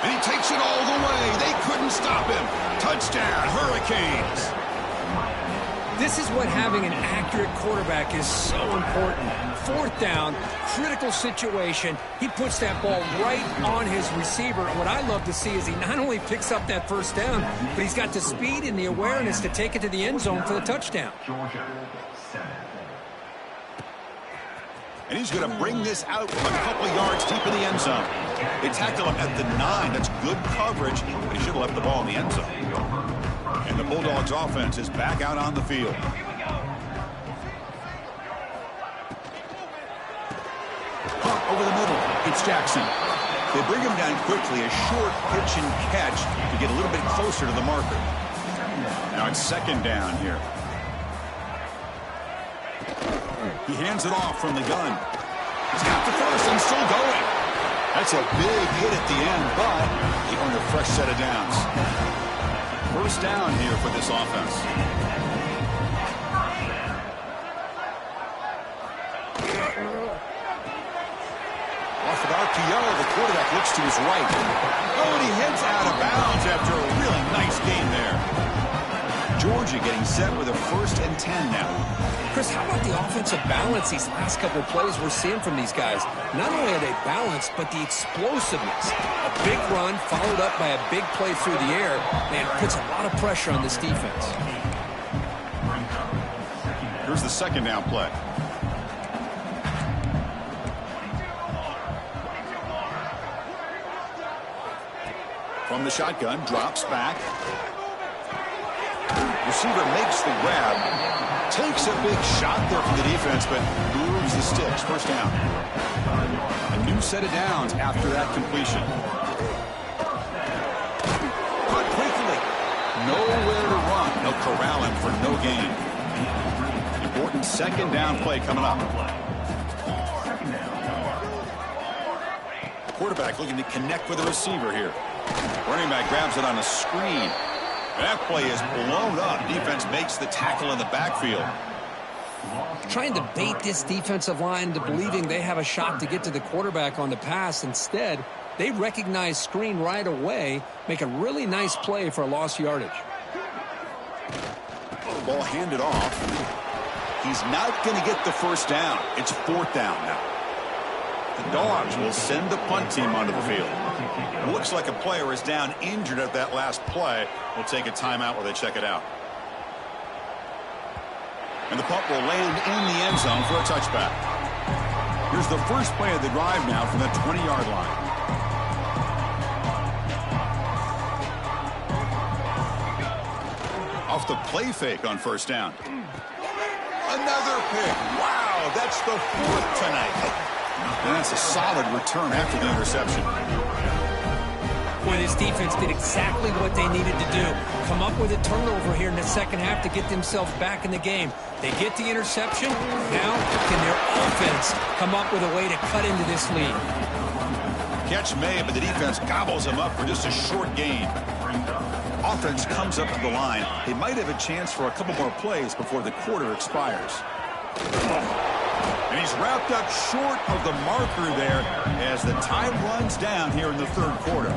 And he takes it all the way. They couldn't stop him. Touchdown, Hurricanes. This is what having an accurate quarterback is so important. 4th down, critical situation. He puts that ball right on his receiver. And what I love to see is he not only picks up that first down, but he's got the speed and the awareness to take it to the end zone for the touchdown. Georgia, 7. And he's going to bring this out from a couple yards deep in the end zone. They tackle him at the 9. That's good coverage, but he should have left the ball in the end zone. And the Bulldogs offense is back out on the field. Punt over the middle. It's Jackson. They bring him down quickly. A short pitch and catch to get a little bit closer to the marker. Now it's 2nd down here. He hands it off from the gun. He's got the first and still going. That's a big hit at the end, but he earned a fresh set of downs. First down here for this offense. Off of RPO, the quarterback looks to his right. Oh, and he heads out of bounds after a really nice game there. Georgia getting set with a 1st and 10 now. Chris, how about the offensive balance these last couple of plays we're seeing from these guys? Not only are they balanced, but the explosiveness. A big run followed up by a big play through the air. Man, puts a lot of pressure on this defense. Here's the 2nd down play. From the shotgun, drops back. Receiver makes the grab. Takes a big shot there from the defense, but moves the sticks. First down. A new set of downs after that completion. Caught quickly. Nowhere to run. They'll corral him for no gain. Important 2nd down play coming up. Quarterback looking to connect with the receiver here. Running back grabs it on a screen. That play is blown up. Defense makes the tackle in the backfield. Trying to bait this defensive line into believing they have a shot to get to the quarterback on the pass. Instead, they recognize screen right away, make a really nice play for a lost yardage. ball handed off. He's not going to get the first down. It's 4th down now. The Dogs will send the punt team onto the field. Looks like a player is down injured at that last play. We'll take a timeout while they check it out. And the punt will land in the end zone for a touchback. Here's the first play of the drive now from the 20-yard line. Off the play fake on first down. Another pick. Wow, that's the 4th tonight. And that's a solid return after the interception. Boy, this defense did exactly what they needed to do. Come up with a turnover here in the second half to get themselves back in the game. They get the interception. Now, can their offense come up with a way to cut into this lead? Catch made, but the defense gobbles him up for just a short gain. Offense comes up to the line. They might have a chance for a couple more plays before the quarter expires. And he's wrapped up short of the marker there as the time runs down here in the 3rd quarter.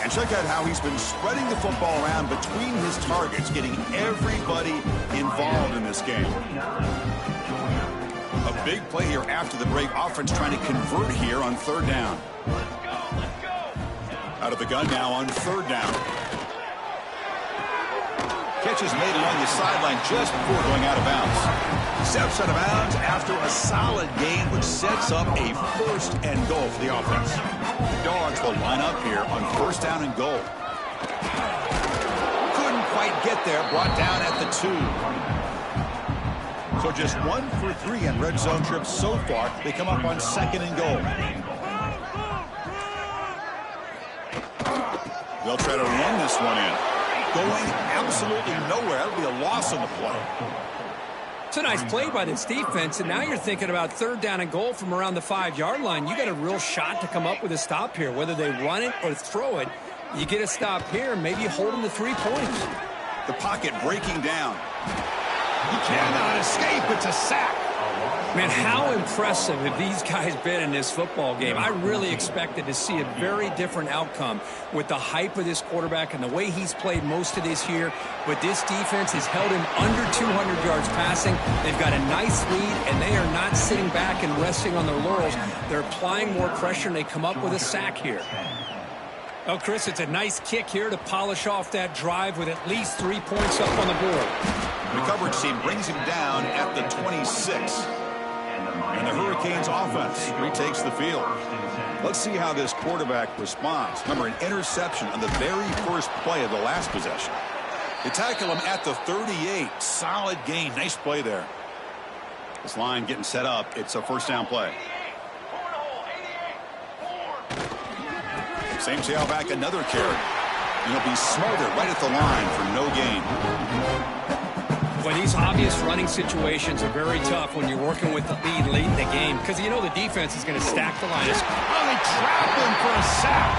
And check out how he's been spreading the football around between his targets, getting everybody involved in this game. A big play here after the break. Offense trying to convert here on 3rd down. Let's go. Out of the gun now on 3rd down. Catch is made along the sideline just before going out of bounds. Steps out of bounds after a solid gain, which sets up a 1st and goal for the offense. The Dogs will line up here on 1st down and goal. Couldn't quite get there, brought down at the 2. So just 1 for 3 in red zone trips so far. They come up on 2nd and goal. They'll try to run this one in. Going absolutely nowhere. That'll be a loss on the play. It's a nice play by this defense, and now you're thinking about 3rd down and goal from around the 5-yard line. You got a real shot to come up with a stop here. Whether they run it or throw it, you get a stop here, and maybe you hold them to 3 points. The pocket breaking down. He cannot escape. It's a sack. Man, how impressive have these guys been in this football game? I really expected to see a very different outcome with the hype of this quarterback and the way he's played most of this year. But this defense has held him under 200 yards passing. They've got a nice lead, and they are not sitting back and resting on their laurels. They're applying more pressure, and they come up with a sack here. Oh, Chris, it's a nice kick here to polish off that drive with at least 3 points up on the board. The coverage team brings him down at the 26. And the Hurricanes offense retakes the field. Let's see how this quarterback responds. Remember, an interception on the very first play of the last possession. They tackle him at the 38. Solid gain. Nice play there. This line getting set up. It's a 1st down play. Same tailback, another carry. And he'll be smothered right at the line for no gain. Well, these obvious running situations are very tough when you're working with the lead late in the game, because you know the defense is going to stack the line. Oh, they trap him for a sack.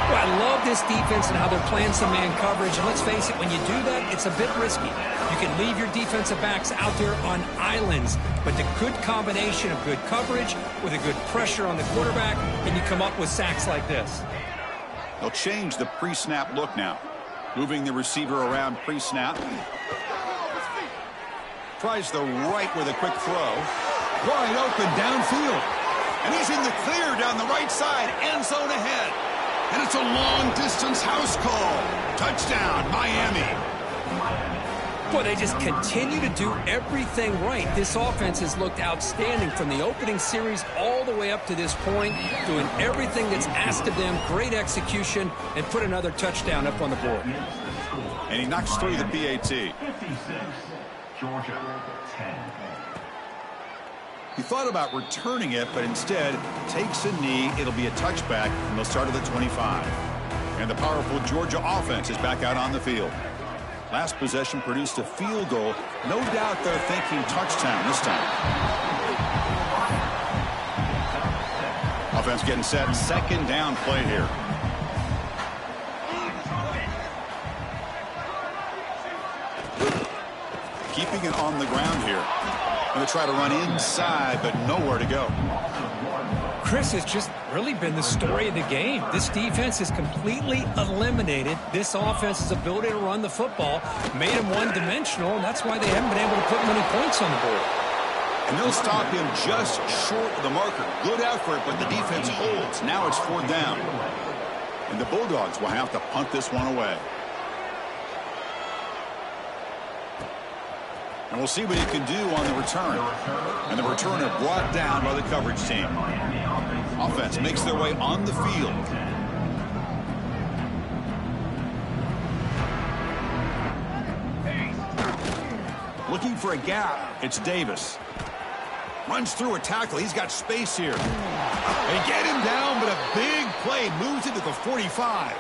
Well, I love this defense and how they're playing some man coverage. And let's face it, when you do that, it's a bit risky. You can leave your defensive backs out there on islands, but the good combination of good coverage with a good pressure on the quarterback, and you come up with sacks like this. They'll change the pre-snap look now. Moving the receiver around pre-snap. Tries the right with a quick throw. Wide open downfield. And he's in the clear down the right side. End zone ahead. And it's a long-distance house call. Touchdown, Miami. Boy, they just continue to do everything right. This offense has looked outstanding from the opening series all the way up to this point, doing everything that's asked of them, great execution, and put another touchdown up on the board. And he knocks through the PAT. 56, Georgia, 10. He thought about returning it, but instead takes a knee. It'll be a touchback, and they'll start at the 25. And the powerful Georgia offense is back out on the field. Last possession produced a field goal. No doubt they're thinking touchdown this time. Offense getting set. 2nd down play here. Keeping it on the ground here. Going to try to run inside, but nowhere to go. Chris, has just really been the story of the game. This defense has completely eliminated this offense's ability to run the football, made them one-dimensional, and that's why they haven't been able to put many points on the board. And they'll stop him just short of the marker. Good effort, but the defense holds. Now it's 4th down. And the Bulldogs will have to punt this one away. And we'll see what he can do on the return. And the returner brought down by the coverage team. Offense makes their way on the field. Looking for a gap. It's Davis. Runs through a tackle. He's got space here. They get him down, but a big play moves into the 45.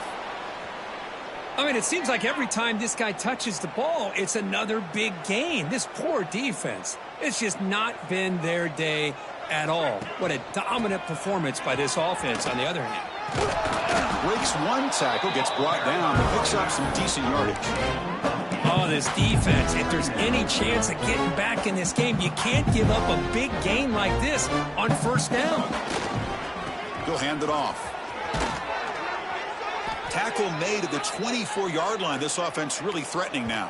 I mean, it seems like every time this guy touches the ball, it's another big gain. This poor defense, it's just not been their day at all. What a dominant performance by this offense on the other hand. Breaks one tackle, gets brought down, but picks up some decent yardage. Oh, this defense, if there's any chance of getting back in this game, you can't give up a big gain like this on 1st down. He'll hand it off. Tackle made at the 24-yard line. This offense really threatening now.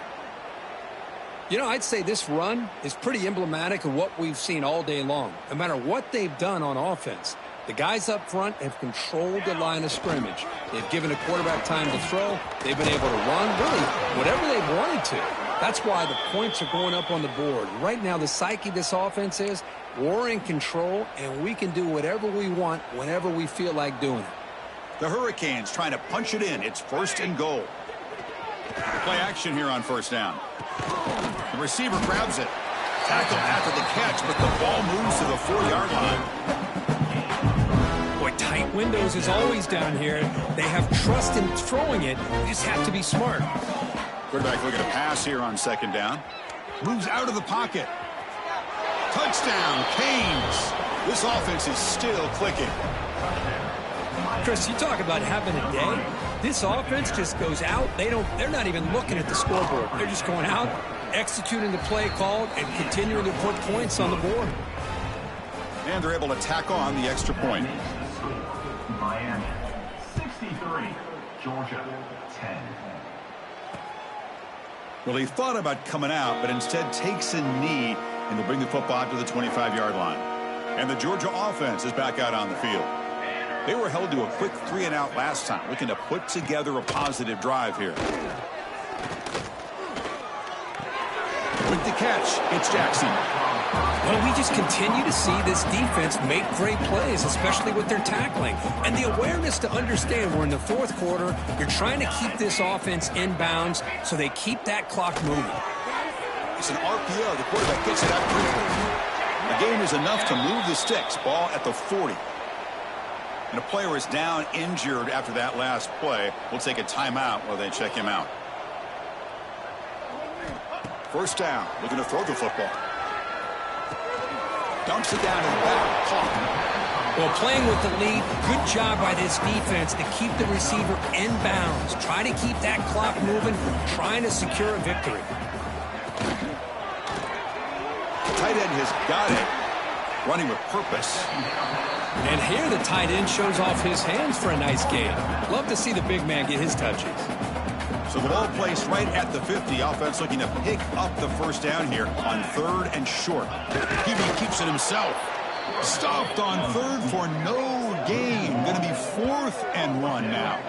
You know, I'd say this run is pretty emblematic of what we've seen all day long. No matter what they've done on offense, the guys up front have controlled the line of scrimmage. They've given a quarterback time to throw. They've been able to run, really, whatever they've wanted to. That's why the points are going up on the board. Right now, the psyche of this offense is we're in control, and we can do whatever we want whenever we feel like doing it. The Hurricanes trying to punch it in. It's 1st and goal. Play action here on 1st down. The receiver grabs it. Tackle after the catch, but the ball moves to the 4-yard line. Boy, tight windows is always down here. They have trust in throwing it. You just have to be smart. Quarterback looking to pass here on 2nd down. Moves out of the pocket. Touchdown, Canes. This offense is still clicking. Chris, you talk about having a day. This offense just goes out. They're not even looking at the scoreboard. They're just going out, executing the play called, and continuing to put points on the board. And they're able to tack on the extra point. Miami 63, Georgia 10. Well, he thought about coming out, but instead takes a knee and to bring the football out to the 25-yard line. And the Georgia offense is back out on the field. They were held to a quick 3-and-out last time, looking to put together a positive drive here. With the catch, it's Jackson. Well, we just continue to see this defense make great plays, especially with their tackling. And the awareness to understand we're in the 4th quarter, you're trying to keep this offense in bounds so they keep that clock moving. It's an RPO. The quarterback gets it out quickly. The game is enough to move the sticks. Ball at the 40. And a player is down injured after that last play. We'll take a timeout while they check him out. 1st down, looking to throw the football. Dumps it down and back. Caught. Well, playing with the lead, good job by this defense to keep the receiver in bounds. Try to keep that clock moving, trying to secure a victory. The tight end has got it. Running with purpose. And here the tight end shows off his hands for a nice gain. Love to see the big man get his touches. So the ball placed right at the 50. Offense looking to pick up the 1st down here on 3rd and short. He keeps it himself. Stopped on 3rd for no gain. Going to be 4th and 1 now.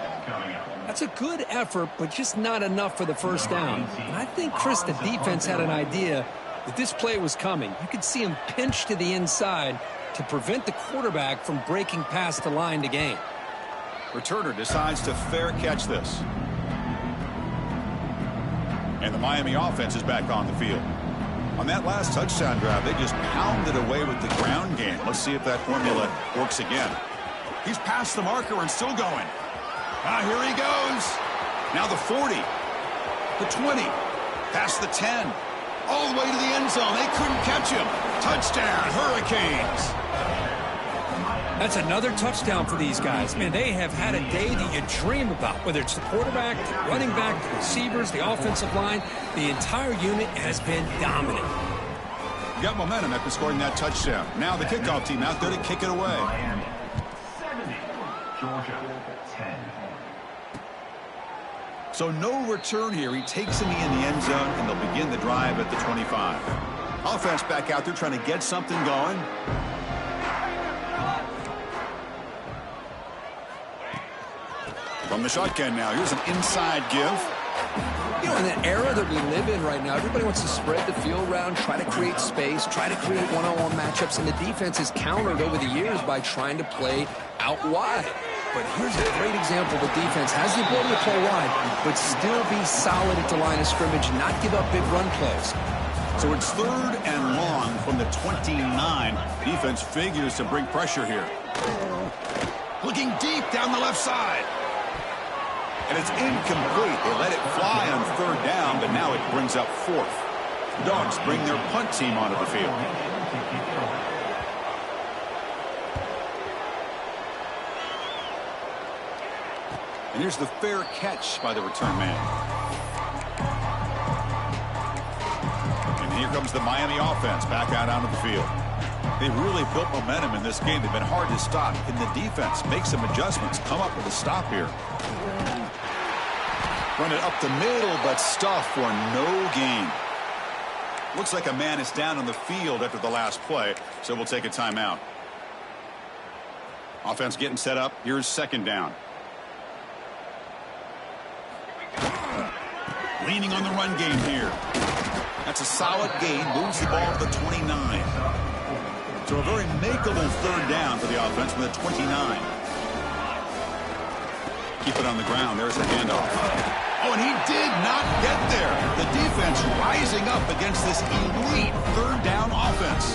That's a good effort, but just not enough for the 1st down. And I think, Chris, the defense had an idea that this play was coming. You could see him pinch to the inside to prevent the quarterback from breaking past the line to gain. Returner decides to fair catch this. And the Miami offense is back on the field. On that last touchdown drive, they just pounded away with the ground game. Let's see if that formula works again. He's past the marker and still going. Here he goes. Now the 40, the 20, past the 10, all the way to the end zone. They couldn't catch him. Touchdown, Hurricanes. That's another touchdown for these guys. Man, they have had a day that you dream about, whether it's the quarterback, the running back, the receivers, the offensive line. The entire unit has been dominant. Got momentum after scoring that touchdown. Now the kickoff team out there to kick it away. Georgia, 10. So no return here. He takes a knee in the end zone, and they'll begin the drive at the 25. Offense back out there trying to get something going. From the shotgun now, here's an inside give. You know, in the era that we live in right now, everybody wants to spread the field around, try to create space, try to create one-on-one matchups, and the defense is countered over the years by trying to play out wide. But here's a great example. The defense has the ability to play wide, but still be solid at the line of scrimmage, not give up big run plays. So it's 3rd and long from the 29. Defense figures to bring pressure here. Looking deep down the left side. And it's incomplete. They let it fly on 3rd down, but now it brings up 4th. The Dogs bring their punt team onto the field. And here's the fair catch by the return man. And here comes the Miami offense back out onto the field. They really built momentum in this game. They've been hard to stop. Can the defense make some adjustments, come up with a stop here? Run it up the middle, but stuff for no gain. Looks like a man is down on the field after the last play, so we'll take a timeout. Offense getting set up. Here's 2nd down. Leaning on the run game here. That's a solid gain. Moves the ball to the 29. So a very makeable 3rd down for the offense from the 29. Keep it on the ground. There's a handoff. Oh, and he did not get there. The defense rising up against this elite 3rd down offense.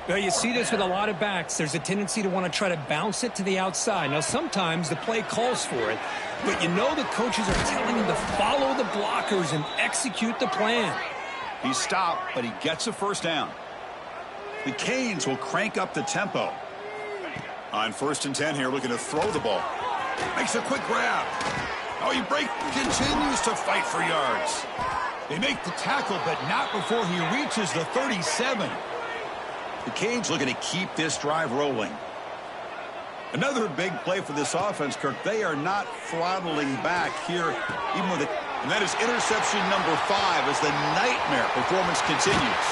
Well, you see this with a lot of backs. There's a tendency to want to try to bounce it to the outside. Now, sometimes the play calls for it, but you know the coaches are telling him to follow the blockers and execute the plan. He stopped, but he gets a 1st down. The Canes will crank up the tempo. On 1st and 10 here, looking to throw the ball. Makes a quick grab. Oh, he continues to fight for yards. They make the tackle, but not before he reaches the 37. The Canes looking to keep this drive rolling. Another big play for this offense, Kirk. They are not throttling back here, even with it. And that is interception number 5 as the nightmare performance continues.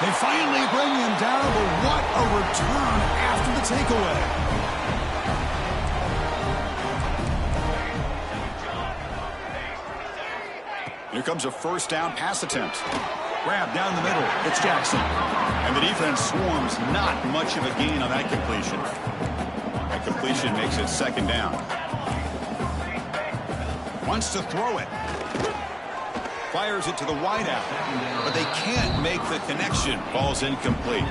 They finally bring him down, but what a return after the takeaway. Here comes a 1st down pass attempt. Grab down the middle. It's Jackson. And the defense swarms. Not much of a gain on that completion. That completion makes it 2nd down. Wants to throw it. Fires it to the wideout. But they can't make the connection. Ball's incomplete.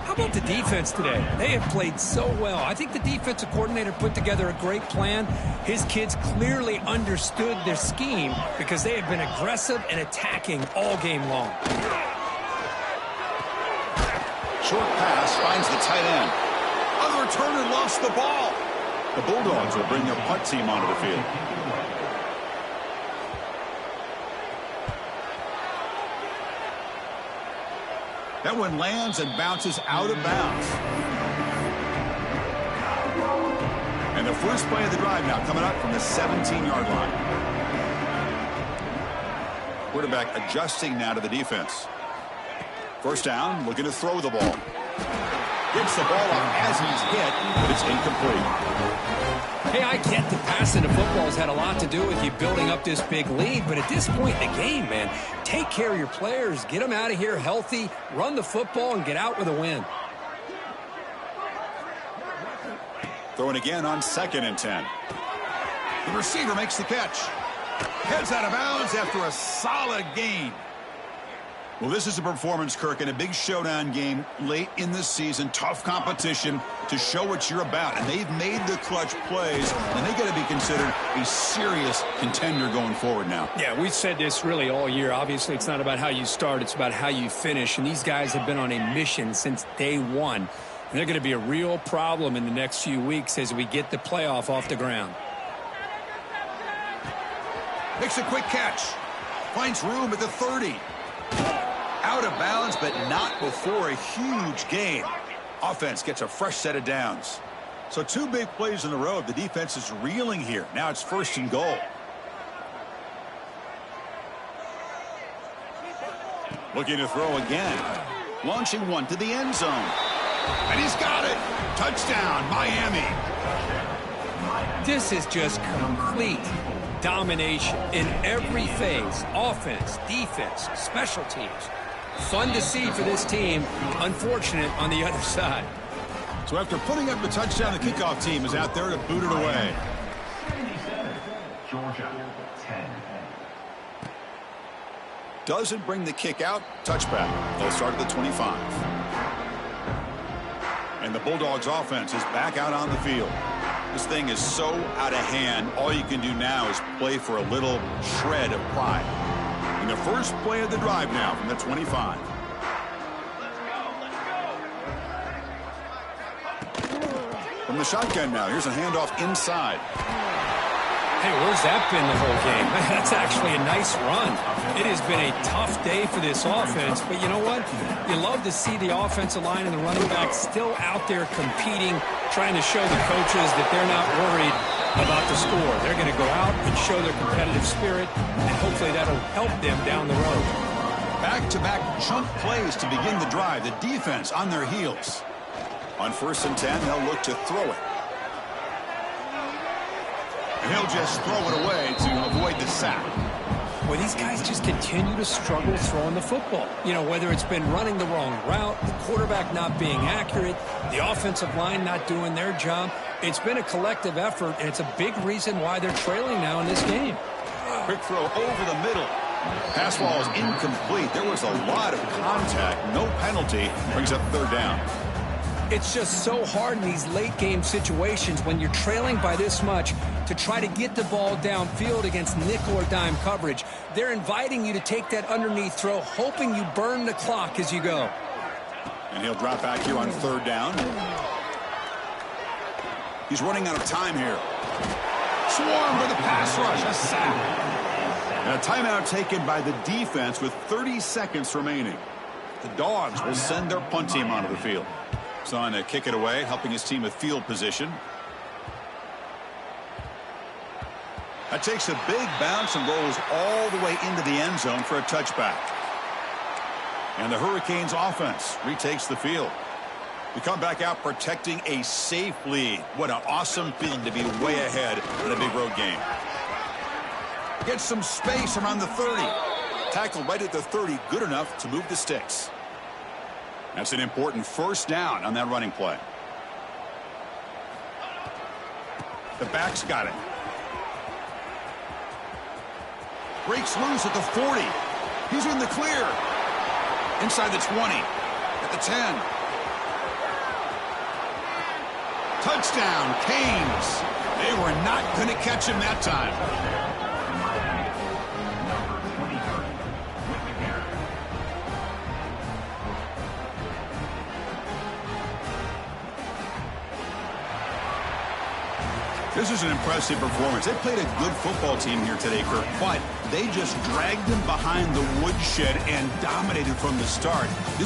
How about the defense today? They have played so well. I think the defensive coordinator put together a great plan. His kids clearly understood their scheme because they have been aggressive and attacking all game long. Short pass finds the tight end. On the returner lost the ball. The Bulldogs will bring their punt team onto the field. That one lands and bounces out of bounds. And the first play of the drive now coming up from the 17-yard line. Quarterback adjusting now to the defense. 1st down, looking to throw the ball. Gets the ball off as he's hit, but it's incomplete. Hey, I get that passing the football has had a lot to do with you building up this big lead, but at this point in the game, man, take care of your players, get them out of here healthy, run the football, and get out with a win. Throwing again on 2nd and 10. The receiver makes the catch. Heads out of bounds after a solid gain. Well, this is a performance, Kirk, in a big showdown game late in the season. Tough competition to show what you're about. And they've made the clutch plays, and they got to be considered a serious contender going forward now. Yeah, we've said this really all year. Obviously, it's not about how you start. It's about how you finish. And these guys have been on a mission since day one. And they're going to be a real problem in the next few weeks as we get the playoff off the ground. Makes a quick catch. Finds room at the 30. Out of bounds, but not before a huge gain. Offense gets a fresh set of downs. So 2 big plays in a row. The defense is reeling here. Now it's 1st and goal. Looking to throw again. Launching one to the end zone. And he's got it. Touchdown, Miami. This is just complete domination in every phase. Offense, defense, special teams. Fun to see for this team. Unfortunate on the other side. So after putting up the touchdown, the kickoff team is out there to boot it away. 77, Georgia, 10. Doesn't bring the kick out. Touchback. They'll start at the 25. And the Bulldogs offense is back out on the field. This thing is so out of hand. All you can do now is play for a little shred of pride. And the first play of the drive now from the 25. From the shotgun now. Here's a handoff inside. Hey, where's that been the whole game? That's actually a nice run. It has been a tough day for this offense, but you know what? You love to see the offensive line and the running back still out there competing, trying to show the coaches that they're not worried about the score. They're going to go out and show their competitive spirit, and hopefully that'll help them down the road. Back-to-back chunk plays to begin the drive. The defense on their heels. On 1st and 10, they'll look to throw it. And he'll just throw it away to avoid the sack. Well, these guys just continue to struggle throwing the football. You know, whether it's been running the wrong route, the quarterback not being accurate, the offensive line not doing their job. It's been a collective effort, and it's a big reason why they're trailing now in this game. Quick throw over the middle. Pass ball is incomplete. There was a lot of contact. No penalty. Brings up 3rd down. It's just so hard in these late-game situations when you're trailing by this much to try to get the ball downfield against nickel or dime coverage. They're inviting you to take that underneath throw, hoping you burn the clock as you go. And he'll drop back here on 3rd down. He's running out of time here. Swarm for the pass rush. A sack. And a timeout taken by the defense with 30 seconds remaining. The Dogs will send their punt team onto the field. So on to kick it away, helping his team with field position. That takes a big bounce and rolls all the way into the end zone for a touchback. And the Hurricanes offense retakes the field. We come back out protecting a safe lead. What an awesome feeling to be way ahead in a big road game. Get some space around the 30. Tackle right at the 30, good enough to move the sticks. That's an important 1st down on that running play. The back's got it. Breaks loose at the 40. He's in the clear. Inside the 20. At the 10. Touchdown, Canes. They were not going to catch him that time. This is an impressive performance. They played a good football team here today, Kirk, but they just dragged them behind the woodshed and dominated from the start. This